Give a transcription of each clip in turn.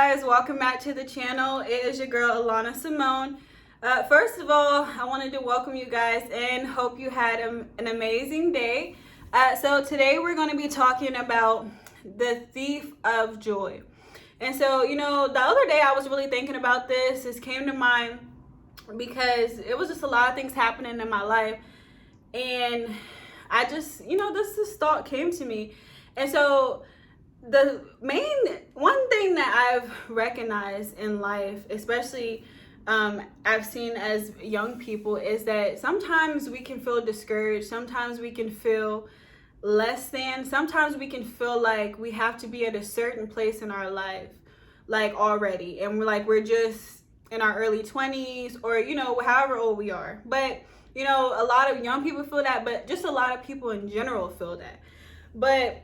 guys, welcome back to the channel. It is your girl Alana Simone. First of all, I wanted to welcome you guys and hope you had an amazing day. So today we're going to be talking about the thief of joy. And so, the other day I was really thinking about this. This came to mind because it was just a lot of things happening in my life. And I just, this thought came to me. And so the one thing that I've recognized in life, especially I've seen as young people, is that sometimes we can feel discouraged. Sometimes we can feel less than. Sometimes we can feel like we have to be at a certain place in our life, like already. And we're just in our early 20s or, however old we are. But, a lot of young people feel that, but just a lot of people in general feel that. But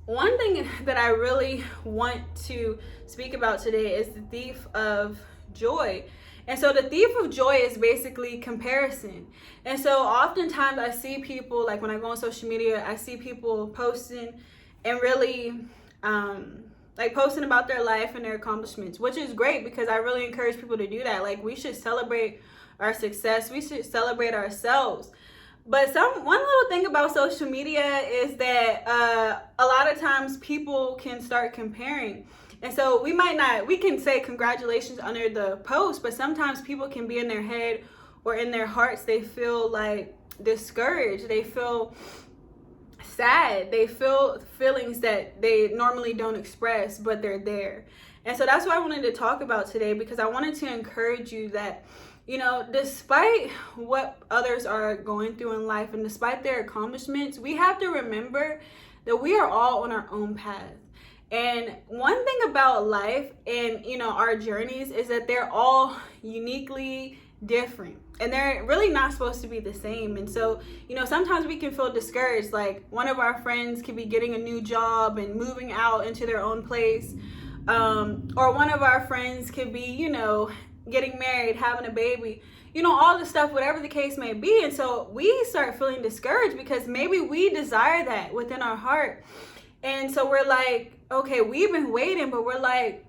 one thing that I really want to speak about today is the thief of joy. And so the thief of joy is basically comparison. And so oftentimes I see people, like when I go on social media, I see people posting and really posting about their life and their accomplishments, which is great because I really encourage people to do that. Like, we should celebrate our success. We should celebrate ourselves. But one little thing about social media is that a lot of times people can start comparing. And so we can say congratulations under the post, but sometimes people can be in their head or in their hearts, they feel like discouraged. They feel sad. They feel feelings that they normally don't express, but they're there. And so that's what I wanted to talk about today, because I wanted to encourage you that, despite what others are going through in life and despite their accomplishments, we have to remember that we are all on our own path. And one thing about life and, our journeys is that they're all uniquely different and they're really not supposed to be the same. And so, sometimes we can feel discouraged. Like, one of our friends could be getting a new job and moving out into their own place. Or one of our friends could be, getting married, having a baby, all the stuff, whatever the case may be. And so we start feeling discouraged because maybe we desire that within our heart. And so we're like, okay, we've been waiting, but we're like,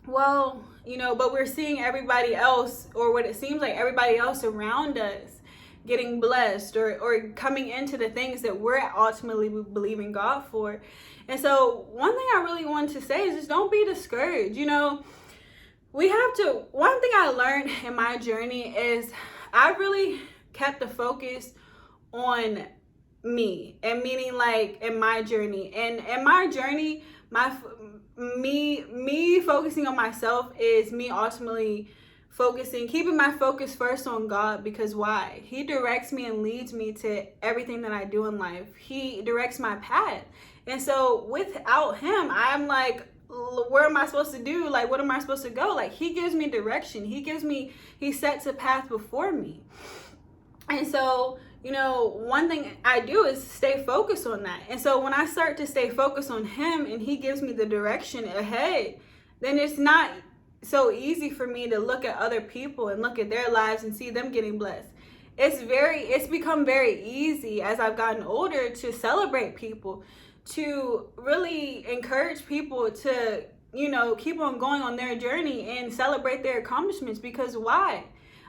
well, but we're seeing everybody else, or what it seems like everybody else around us getting blessed or coming into the things that we're ultimately believing God for. And so one thing I really want to say is just don't be discouraged. One thing I learned in my journey is I really kept the focus on me, and meaning like in my journey. And in my journey, me focusing on myself is me ultimately keeping my focus first on God, because why? He directs me and leads me to everything that I do in life. He directs my path. And so without him, I'm like, where am I supposed to do? Like, what am I supposed to go? Like, he gives me direction. He sets a path before me. And so, one thing I do is stay focused on that. And so when I start to stay focused on him and he gives me the direction ahead, then it's not so easy for me to look at other people and look at their lives and see them getting blessed. It's become very easy as I've gotten older to celebrate people, to really encourage people to, keep on going on their journey and celebrate their accomplishments. Because why?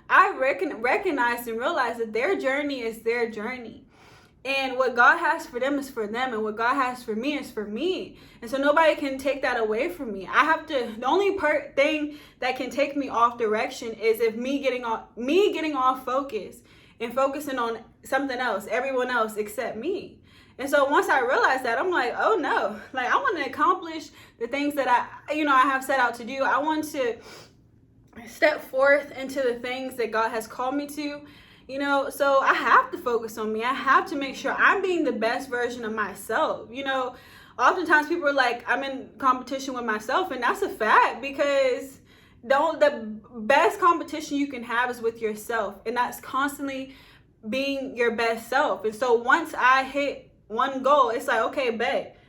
I recognize and realize that their journey is their journey. And what God has for them is for them. And what God has for me is for me. And so nobody can take that away from me. The only thing that can take me off direction is if me getting off focus and focusing on something else, everyone else except me. And so once I realized that, I'm like, oh no, like, I want to accomplish the things that I have set out to do. I want to step forth into the things that God has called me to, so I have to focus on me. I have to make sure I'm being the best version of myself. Oftentimes people are like, I'm in competition with myself, and that's a fact, because the best competition you can have is with yourself, and that's constantly being your best self. And so once I hit one goal, it's like, okay, bet.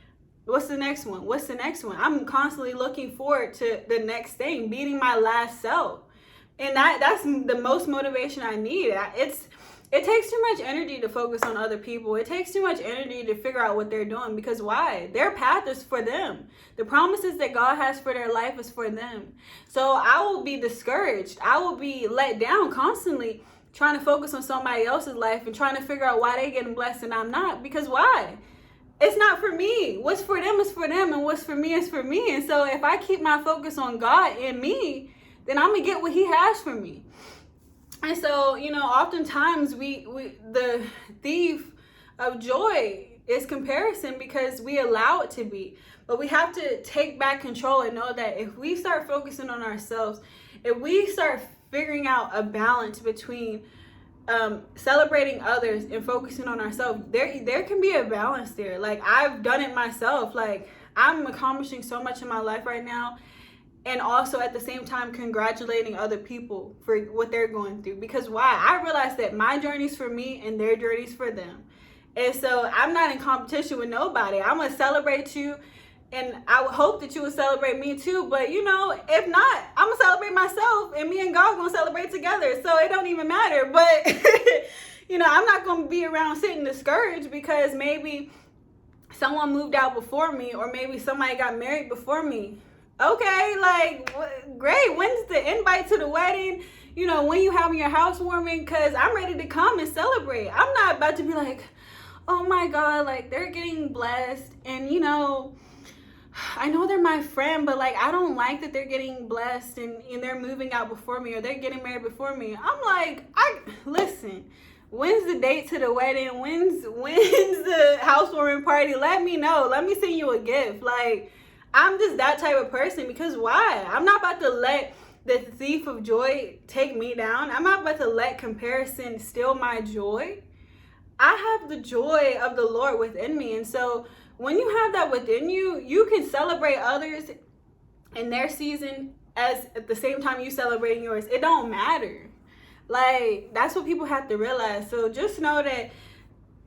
What's the next one? What's the next one? I'm constantly looking forward to the next thing, beating my last self. And that's the most motivation I need. It's It takes too much energy to focus on other people. It takes too much energy to figure out what they're doing, because why? Their path is for them. The promises that God has for their life is for them. So I will be discouraged. I will be let down constantly trying to focus on somebody else's life and trying to figure out why they're getting blessed and I'm not. Because why? It's not for me. What's for them is for them, and what's for me is for me. And so if I keep my focus on God and me, then I'm going to get what he has for me. And so, oftentimes the thief of joy is comparison, because we allow it to be. But we have to take back control and know that if we start focusing on ourselves, if we start figuring out a balance between celebrating others and focusing on ourselves, there can be a balance there. Like, I've done it myself. Like, I'm accomplishing so much in my life right now, and also at the same time congratulating other people for what they're going through. Because why? I realize that my journey's for me and their journey's for them. And so I'm not in competition with nobody. I'm going to celebrate you, and I would hope that you would celebrate me too. But if not, I'm going to celebrate myself, and me and God going to celebrate together. So it don't even matter. But, I'm not going to be around sitting discouraged because maybe someone moved out before me, or maybe somebody got married before me. Okay, great. When's the invite to the wedding? When you having your housewarming? Because I'm ready to come and celebrate. I'm not about to be like, oh my God, they're getting blessed. And, I know they're my friend, but I don't like that they're getting blessed and they're moving out before me, or they're getting married before me. I'm like, listen, when's the date to the wedding? When's the housewarming party? Let me know. Let me send you a gift. I'm just that type of person. Because why? I'm not about to let the thief of joy take me down. I'm not about to let comparison steal my joy. I have the joy of the Lord within me. And so when you have that within you, you can celebrate others in their season as at the same time you celebrating yours. It don't matter. That's what people have to realize. So just know that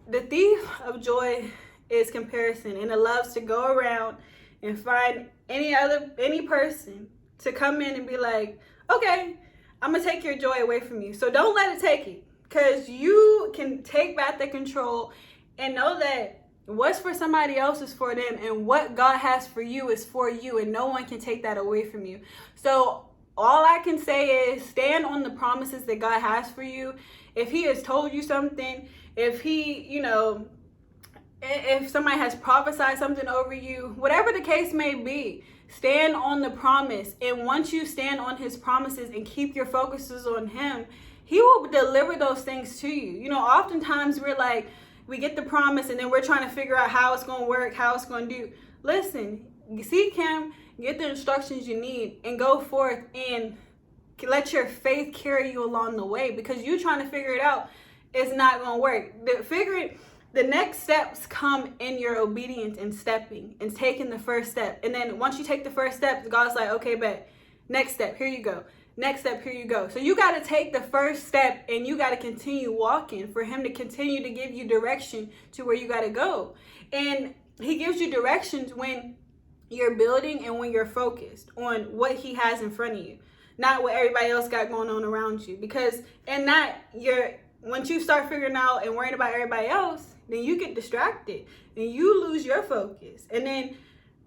the thief of joy is comparison, and it loves to go around and find any person to come in and be like, okay, I'm gonna take your joy away from you. So don't let it take it, because you can take back the control and know that what's for somebody else is for them, and what God has for you is for you, and no one can take that away from you. So all I can say is stand on the promises that God has for you. If he has told you something, if he, if somebody has prophesied something over you, whatever the case may be, stand on the promise. And once you stand on his promises and keep your focuses on him, he will deliver those things to you. Oftentimes we get the promise and then we're trying to figure out how it's going to work, how it's going to do. Listen, seek him, get the instructions you need, and go forth and let your faith carry you along the way, because you trying to figure it out is not going to work. The next steps come in your obedience and stepping and taking the first step. And then once you take the first step, God's like, okay, bet. Next step, here you go. Next step, here you go. So you got to take the first step, and you got to continue walking for him to continue to give you direction to where you got to go. And he gives you directions when you're building and when you're focused on what he has in front of you, not what everybody else got going on around you. Because once you start figuring out and worrying about everybody else, then you get distracted and you lose your focus. And then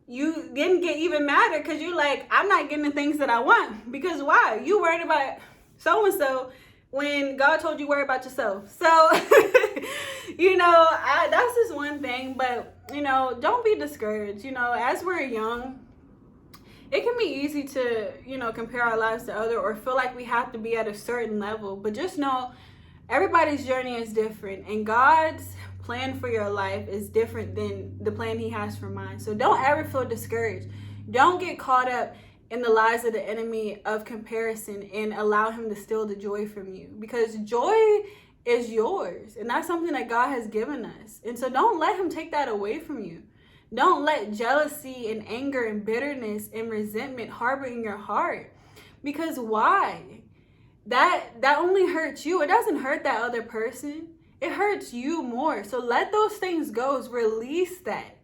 you then get even madder because you're like, I'm not getting the things that I want. Because why? You worried about so-and-so when God told you worry about yourself. So, that's just one thing. But, don't be discouraged. As we're young, it can be easy to, compare our lives to others or feel like we have to be at a certain level. But just know everybody's journey is different, and God's plan for your life is different than the plan he has for mine. So don't ever feel discouraged. Don't get caught up in the lies of the enemy of comparison and allow him to steal the joy from you, because joy is yours, and that's something that God has given us. And so don't let him take that away from you. Don't let jealousy and anger and bitterness and resentment harbor in your heart, because why? That only hurts you. It doesn't hurt that other person. It hurts you more. So let those things go. Release that.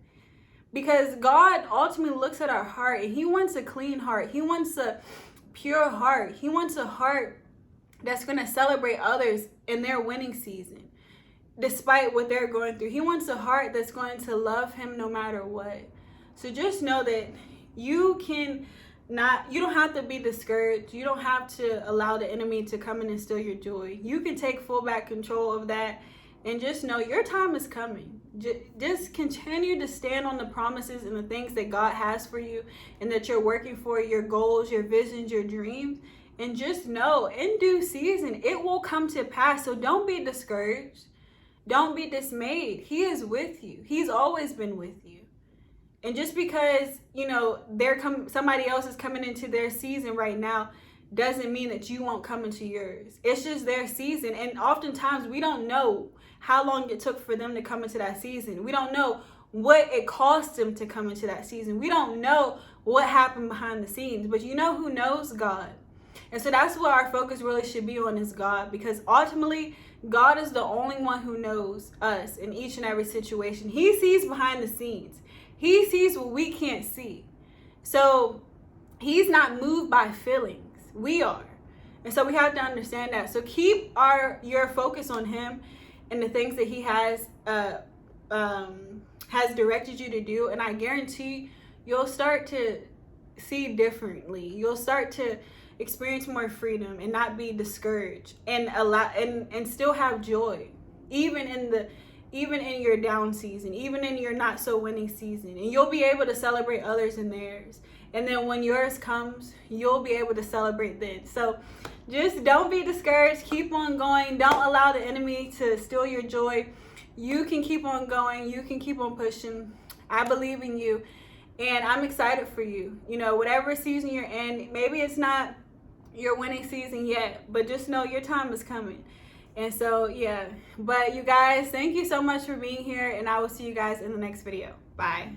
Because God ultimately looks at our heart, and he wants a clean heart. He wants a pure heart. He wants a heart that's going to celebrate others in their winning season, despite what they're going through. He wants a heart that's going to love him no matter what. So just know that you don't have to be discouraged. You don't have to allow the enemy to come in and steal your joy. You can take full back control of that, and just know your time is coming. Just continue to stand on the promises and the things that God has for you and that you're working for, your goals, your visions, your dreams. And just know in due season, it will come to pass. So don't be discouraged. Don't be dismayed. He is with you. He's always been with you. And just because, somebody else is coming into their season right now doesn't mean that you won't come into yours. It's just their season. And oftentimes we don't know how long it took for them to come into that season. We don't know what it cost them to come into that season. We don't know what happened behind the scenes. But you know who knows? God. And so that's what our focus really should be on, is God, because ultimately God is the only one who knows us in each and every situation. He sees behind the scenes. He sees what we can't see. So he's not moved by feelings. We are. And so we have to understand that. So keep your focus on him and the things that he has directed you to do. And I guarantee you'll start to see differently. You'll start to experience more freedom and not be discouraged, and still have joy, even in your down season, even in your not so winning season. And you'll be able to celebrate others in theirs. And then when yours comes, you'll be able to celebrate then. So just don't be discouraged. Keep on going. Don't allow the enemy to steal your joy. You can keep on going. You can keep on pushing. I believe in you. And I'm excited for you. Whatever season you're in, maybe it's not your winning season yet, but just know your time is coming. And so, yeah. But you guys, thank you so much for being here, and I will see you guys in the next video. Bye.